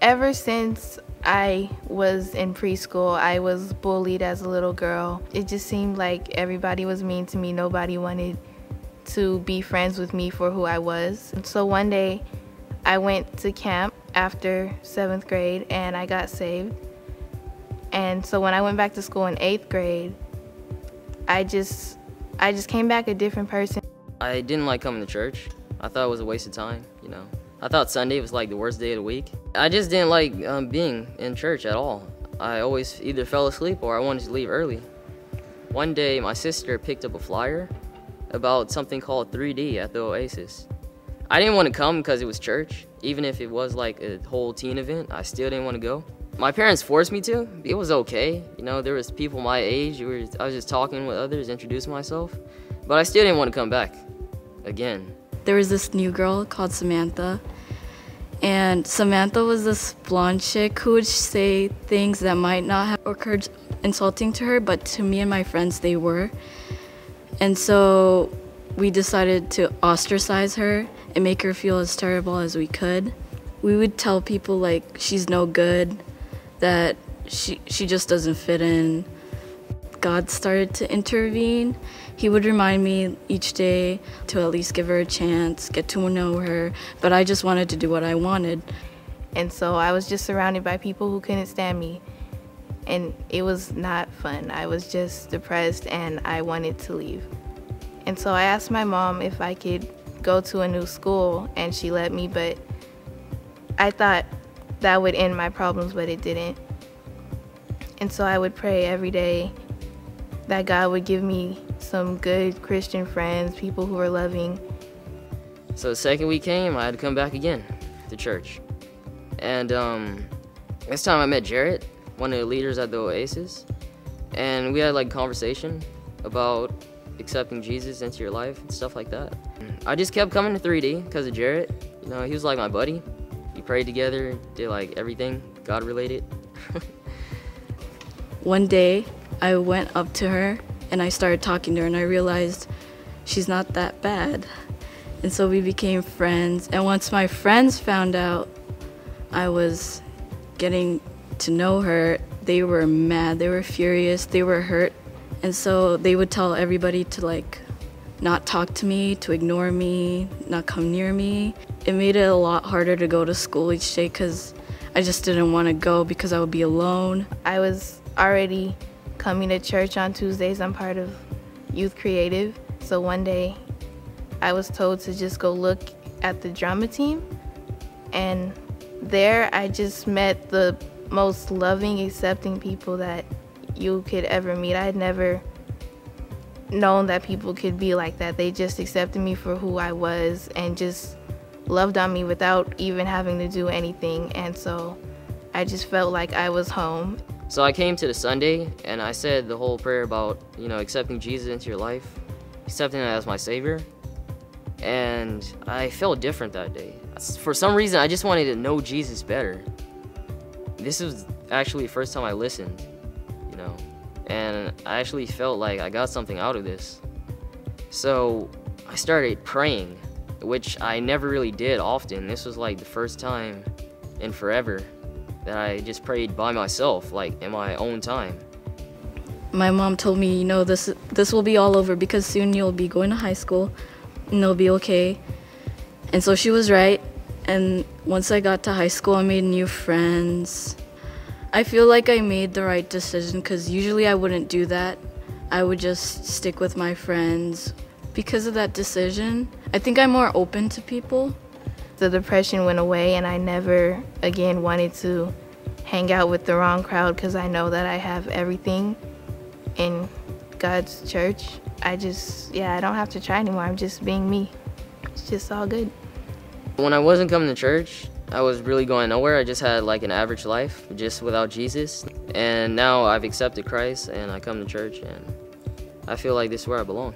Ever since I was in preschool, I was bullied as a little girl. It just seemed like everybody was mean to me. Nobody wanted to be friends with me for who I was. So one day I went to camp after 7th grade and I got saved. And so when I went back to school in 8th grade, I just came back a different person. I didn't like coming to church. I thought it was a waste of time, you know. I thought Sunday was like the worst day of the week. I just didn't like being in church at all. I always either fell asleep or I wanted to leave early. One day my sister picked up a flyer about something called 3D at the Oasis. I didn't want to come because it was church. Even if it was like a whole teen event, I still didn't want to go. My parents forced me to. It was okay. You know, there was people my age. I was just talking with others, introducing myself. But I still didn't want to come back again. There was this new girl called Samantha, and Samantha was this blonde chick who would say things that might not have occurred insulting to her, but to me and my friends they were. And so we decided to ostracize her and make her feel as terrible as we could. We would tell people like she's no good, that she just doesn't fit in. God started to intervene. He would remind me each day to at least give her a chance, get to know her, but I just wanted to do what I wanted. And so I was just surrounded by people who couldn't stand me, and it was not fun. I was just depressed and I wanted to leave. And so I asked my mom if I could go to a new school, and she let me, but I thought that would end my problems, but it didn't. And so I would pray every day that God would give me some good Christian friends, people who are loving. So the second week came, I had to come back again to church. And this time I met Jarrett, one of the leaders at the Oasis, and we had like a conversation about accepting Jesus into your life and stuff like that. I just kept coming to 3D because of Jarrett. You know, he was like my buddy. We prayed together, did like everything God related. One day, I went up to her and I started talking to her, and I realized she's not that bad. And so we became friends. And once my friends found out I was getting to know her, they were mad, they were furious, they were hurt. And so they would tell everybody to like not talk to me, to ignore me, not come near me. It made it a lot harder to go to school each day because I just didn't want to go because I would be alone. I was already coming to church on Tuesdays. I'm part of Youth Creative. So one day I was told to just go look at the drama team, and there I just met the most loving, accepting people that you could ever meet. I had never known that people could be like that. They just accepted me for who I was and just loved on me without even having to do anything. And so I just felt like I was home. So I came to the Sunday and I said the whole prayer about, you know, accepting Jesus into your life, accepting him as my Savior. And I felt different that day. For some reason, I just wanted to know Jesus better. This was actually the first time I listened, you know, and I actually felt like I got something out of this. So I started praying, which I never really did often. This was like the first time in forever that I just prayed by myself, like in my own time. My mom told me, you know, this will be all over because soon you'll be going to high school and it'll be okay. And so she was right. And once I got to high school, I made new friends. I feel like I made the right decision because usually I wouldn't do that. I would just stick with my friends. Because of that decision, I think I'm more open to people. The depression went away, and I never again wanted to hang out with the wrong crowd because I know that I have everything in God's church. I don't have to try anymore. I'm just being me. It's just all good. When I wasn't coming to church, I was really going nowhere. I just had like an average life, just without Jesus. And now I've accepted Christ and I come to church and I feel like this is where I belong.